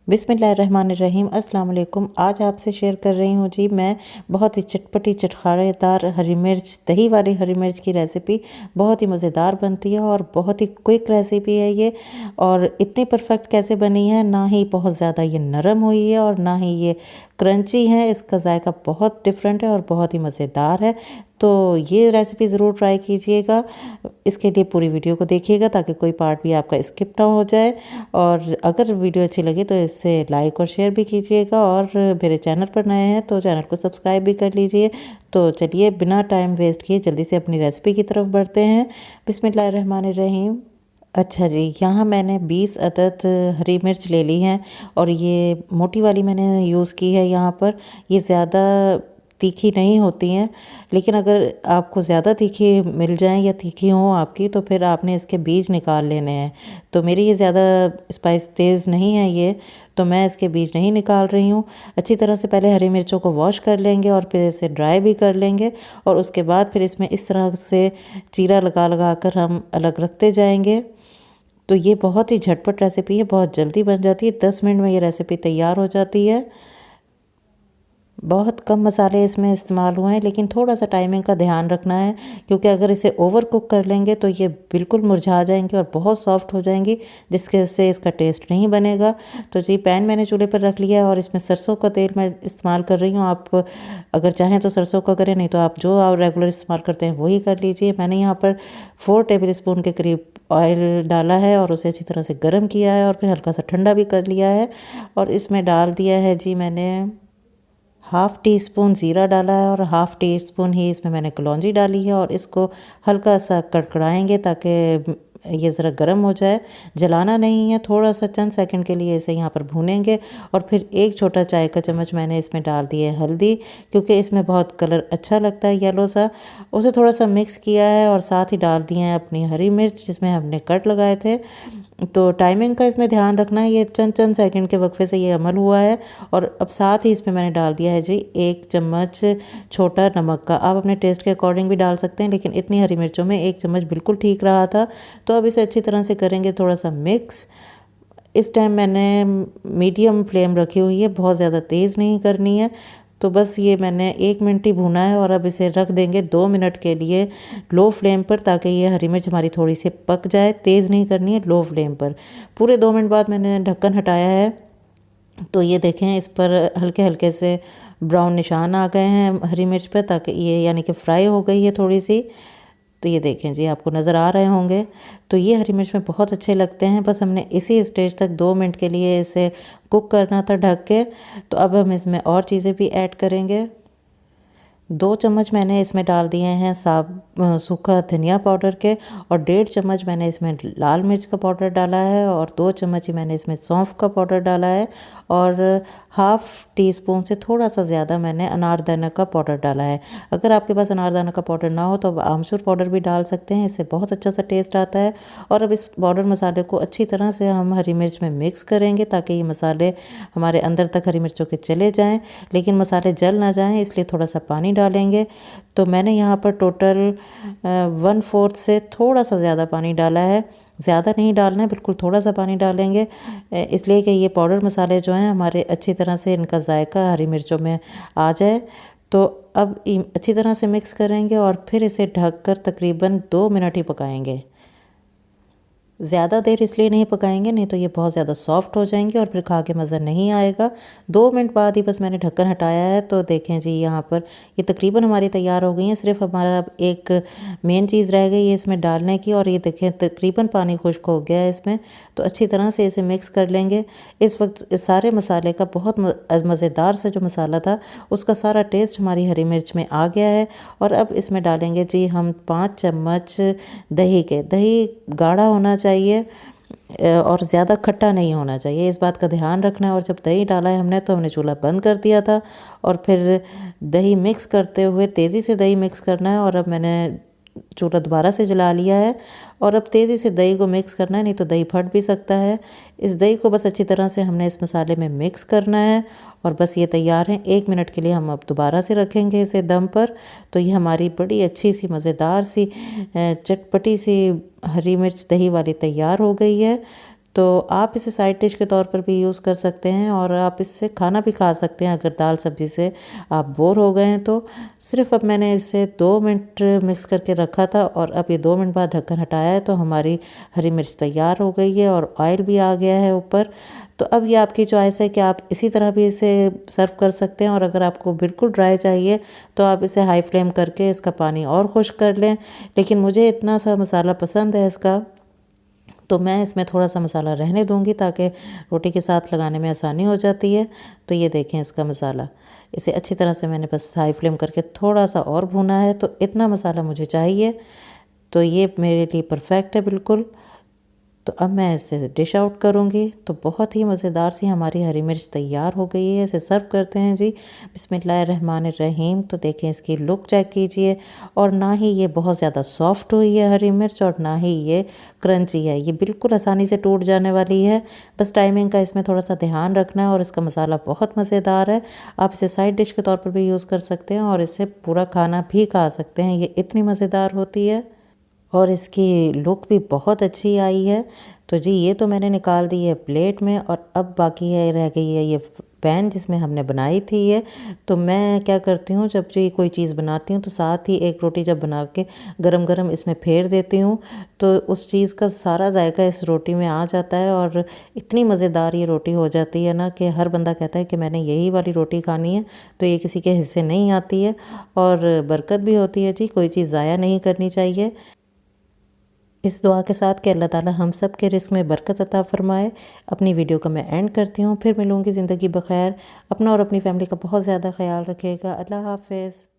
बिस्मिल्लाहिर्रहमानिर्रहीम अस्सलाम वालेकुम। आज आपसे शेयर कर रही हूँ जी मैं बहुत ही चटपटी चटखारेदार हरी मिर्च दही वाली हरी मिर्च की रेसिपी। बहुत ही मज़ेदार बनती है और बहुत ही क्विक रेसिपी है ये। और इतनी परफेक्ट कैसे बनी है, ना ही बहुत ज़्यादा ये नरम हुई है और ना ही ये क्रंची है। इसका जायका बहुत डिफरेंट है और बहुत ही मज़ेदार है। तो ये रेसिपी ज़रूर ट्राई कीजिएगा। इसके लिए पूरी वीडियो को देखिएगा ताकि कोई पार्ट भी आपका स्किप ना हो जाए। और अगर वीडियो अच्छी लगी तो इसे लाइक और शेयर भी कीजिएगा, और मेरे चैनल पर नए हैं तो चैनल को सब्सक्राइब भी कर लीजिए। तो चलिए बिना टाइम वेस्ट किए जल्दी से अपनी रेसिपी की तरफ बढ़ते हैं। बिस्मिल्लाहिर्रहमानिर्रहीम। अच्छा जी, यहाँ मैंने 20 अदद हरी मिर्च ले ली हैं और ये मोटी वाली मैंने यूज़ की है यहाँ पर। ये ज़्यादा तीखी नहीं होती हैं, लेकिन अगर आपको ज़्यादा तीखी मिल जाएं या तीखी हों आपकी तो फिर आपने इसके बीज निकाल लेने हैं। तो मेरी ये ज़्यादा स्पाइस तेज़ नहीं है ये, तो मैं इसके बीज नहीं निकाल रही हूँ। अच्छी तरह से पहले हरी मिर्चों को वॉश कर लेंगे और फिर इसे ड्राई भी कर लेंगे, और उसके बाद फिर इसमें इस तरह से चीरा लगा लगा कर हम अलग रखते जाएंगे। तो ये बहुत ही झटपट रेसिपी है, बहुत जल्दी बन जाती है। 10 मिनट में ये रेसिपी तैयार हो जाती है। बहुत कम मसाले इसमें इस्तेमाल हुए हैं, लेकिन थोड़ा सा टाइमिंग का ध्यान रखना है, क्योंकि अगर इसे ओवर कुक कर लेंगे तो ये बिल्कुल मुरझा जाएंगे और बहुत सॉफ्ट हो जाएंगी, जिसके से इसका टेस्ट नहीं बनेगा। तो जी पैन मैंने चूल्हे पर रख लिया है और इसमें सरसों का तेल मैं इस्तेमाल कर रही हूँ। आप अगर चाहें तो सरसों का करें, नहीं तो आप जो आप रेगुलर इस्तेमाल करते हैं वही कर लीजिए। मैंने यहाँ पर 4 टेबल स्पून के करीब ऑयल डाला है और उसे अच्छी तरह से गर्म किया है और फिर हल्का सा ठंडा भी कर लिया है। और इसमें डाल दिया है जी मैंने हाफ़ टी स्पून ज़ीरा डाला है और हाफ़ टी स्पून ही इसमें मैंने कलौंजी डाली है, और इसको हल्का सा कड़कड़ाएंगे ताकि ये ज़रा गर्म हो जाए। जलाना नहीं है, थोड़ा सा चंद सेकंड के लिए इसे यहाँ पर भूनेंगे। और फिर 1 छोटा चाय का चम्मच मैंने इसमें डाल दी है हल्दी, क्योंकि इसमें बहुत कलर अच्छा लगता है येलो सा। उसे थोड़ा सा मिक्स किया है और साथ ही डाल दिए हैं अपनी हरी मिर्च जिसमें हमने कट लगाए थे। तो टाइमिंग का इसमें ध्यान रखना है, ये चंद चंद सेकंड के वक्फे से ये अमल हुआ है। और अब साथ ही इसमें मैंने डाल दिया है जी 1 चम्मच छोटा नमक का। आप अपने टेस्ट के अकॉर्डिंग भी डाल सकते हैं, लेकिन इतनी हरी मिर्चों में 1 चम्मच बिल्कुल ठीक रहा था। तो अब इसे अच्छी तरह से करेंगे थोड़ा सा मिक्स। इस टाइम मैंने मीडियम फ्लेम रखी हुई है, बहुत ज़्यादा तेज़ नहीं करनी है। तो बस ये मैंने 1 मिनट ही भूना है और अब इसे रख देंगे 2 मिनट के लिए लो फ्लेम पर, ताकि ये हरी मिर्च हमारी थोड़ी सी पक जाए। तेज़ नहीं करनी है, लो फ्लेम पर। पूरे 2 मिनट बाद मैंने ढक्कन हटाया है, तो ये देखें इस पर हल्के हल्के से ब्राउन निशान आ गए हैं हरी मिर्च पर, ताकि ये यानी कि फ्राई हो गई है थोड़ी सी। तो ये देखें जी, आपको नज़र आ रहे होंगे। तो ये हरी मिर्च में बहुत अच्छे लगते हैं। बस हमने इसी स्टेज तक 2 मिनट के लिए इसे कुक करना था ढक के। तो अब हम इसमें और चीज़ें भी ऐड करेंगे। 2 चम्मच मैंने इसमें डाल दिए हैं सूखा धनिया पाउडर के, और 1.5 चम्मच मैंने इसमें लाल मिर्च का पाउडर डाला है, और 2 चम्मच ही मैंने इसमें सौंफ का पाउडर डाला है, और हाफ़ टी स्पून से थोड़ा सा ज़्यादा मैंने अनारदाना का पाउडर डाला है। अगर आपके पास अनारदाना का पाउडर ना हो तो आप आमचूर पाउडर भी डाल सकते हैं, इससे बहुत अच्छा सा टेस्ट आता है। और अब इस पाउडर मसाले को अच्छी तरह से हम हरी मिर्च में मिक्स करेंगे, ताकि ये मसाले हमारे अंदर तक हरी मिर्चों के चले जाएं, लेकिन मसाले जल ना जाएं, इसलिए थोड़ा सा पानी डालेंगे। तो मैंने यहाँ पर टोटल 1/4 से थोड़ा सा ज़्यादा पानी डाला है। ज़्यादा नहीं डालना है, बिल्कुल थोड़ा सा पानी डालेंगे, इसलिए कि ये पाउडर मसाले जो हैं हमारे अच्छी तरह से इनका जायका हरी मिर्चों में आ जाए। तो अब अच्छी तरह से मिक्स करेंगे और फिर इसे ढककर तकरीबन 2 मिनट ही पकाएंगे। ज़्यादा देर इसलिए नहीं पकाएंगे, नहीं तो ये बहुत ज़्यादा सॉफ्ट हो जाएंगे और फिर खा के मज़ा नहीं आएगा। 2 मिनट बाद ही बस मैंने ढक्कन हटाया है। तो देखें जी, यहाँ पर ये तकरीबन हमारी तैयार हो गई हैं। सिर्फ हमारा अब एक मेन चीज़ रह गई है इसमें डालने की, और ये देखें तकरीबन पानी खुश्क हो गया है इसमें। तो अच्छी तरह से इसे मिक्स कर लेंगे। इस वक्त इस सारे मसाले का बहुत मज़ेदार सा जो मसाला था उसका सारा टेस्ट हमारी हरी मिर्च में आ गया है। और अब इसमें डालेंगे जी हम 5 चम्मच दही के। दही गाढ़ा होना चाहिए और ज़्यादा खट्टा नहीं होना चाहिए, इस बात का ध्यान रखना है। और जब दही डाला है हमने तो हमने चूल्हा बंद कर दिया था, और फिर दही मिक्स करते हुए तेज़ी से दही मिक्स करना है। और अब मैंने चूल्हा दोबारा से जला लिया है, और अब तेज़ी से दही को मिक्स करना है, नहीं तो दही फट भी सकता है। इस दही को बस अच्छी तरह से हमने इस मसाले में मिक्स करना है, और बस ये तैयार है। 1 मिनट के लिए हम अब दोबारा से रखेंगे इसे दम पर। तो ये हमारी बड़ी अच्छी सी मज़ेदार सी चटपटी सी हरी मिर्च दही वाली तैयार हो गई है। तो आप इसे साइड डिश के तौर पर भी यूज़ कर सकते हैं और आप इससे खाना भी खा सकते हैं अगर दाल सब्ज़ी से आप बोर हो गए हैं तो। सिर्फ अब मैंने इसे 2 मिनट मिक्स करके रखा था और अब ये 2 मिनट बाद ढक्कन हटाया है तो हमारी हरी मिर्च तैयार हो गई है और ऑयल भी आ गया है ऊपर। तो अब ये आपकी चॉइस है कि आप इसी तरह भी इसे सर्व कर सकते हैं और अगर आपको बिल्कुल ड्राई चाहिए तो आप इसे हाई फ्लेम करके इसका पानी और खुश्क कर लें। लेकिन मुझे इतना सा मसाला पसंद है इसका, तो मैं इसमें थोड़ा सा मसाला रहने दूंगी ताकि रोटी के साथ लगाने में आसानी हो जाती है। तो ये देखें इसका मसाला, इसे अच्छी तरह से मैंने बस हाई फ्लेम करके थोड़ा सा और भूना है, तो इतना मसाला मुझे चाहिए। तो ये मेरे लिए परफेक्ट है बिल्कुल। तो अब मैं इसे डिश आउट करूँगी। तो बहुत ही मज़ेदार सी हमारी हरी मिर्च तैयार हो गई है। इसे सर्व करते हैं जी। बिस्मिल्लाहिर्रहमानिर्रहीम। तो देखें इसकी लुक चेक कीजिए, और ना ही ये बहुत ज़्यादा सॉफ्ट हुई है हरी मिर्च और ना ही ये क्रंची है, ये बिल्कुल आसानी से टूट जाने वाली है। बस टाइमिंग का इसमें थोड़ा सा ध्यान रखना है। और इसका मसाला बहुत मज़ेदार है, आप इसे साइड डिश के तौर पर भी यूज़ कर सकते हैं और इससे पूरा खाना भी खा सकते हैं। ये इतनी मज़ेदार होती है और इसकी लुक भी बहुत अच्छी आई है। तो जी ये तो मैंने निकाल दी है प्लेट में, और अब बाकी है रह गई है ये पैन जिसमें हमने बनाई थी ये। तो मैं क्या करती हूँ, जब जी कोई चीज़ बनाती हूँ तो साथ ही एक रोटी जब बना के गरम गरम इसमें फेर देती हूँ, तो उस चीज़ का सारा जायका इस रोटी में आ जाता है और इतनी मज़ेदार ये रोटी हो जाती है ना कि हर बंदा कहता है कि मैंने यही वाली रोटी खानी है। तो ये किसी के हिस्से नहीं आती है और बरकत भी होती है जी, कोई चीज़ ज़ाया नहीं करनी चाहिए। इस दुआ के साथ कि अल्लाह ताला हम सब के रिस्क में बरकत अता फ़रमाए, अपनी वीडियो को मैं एंड करती हूँ। फिर मिलूँगी ज़िंदगी बख़ैर। अपना और अपनी फ़ैमिली का बहुत ज़्यादा ख़याल रखिएगा। अल्लाह हाफ़िज़।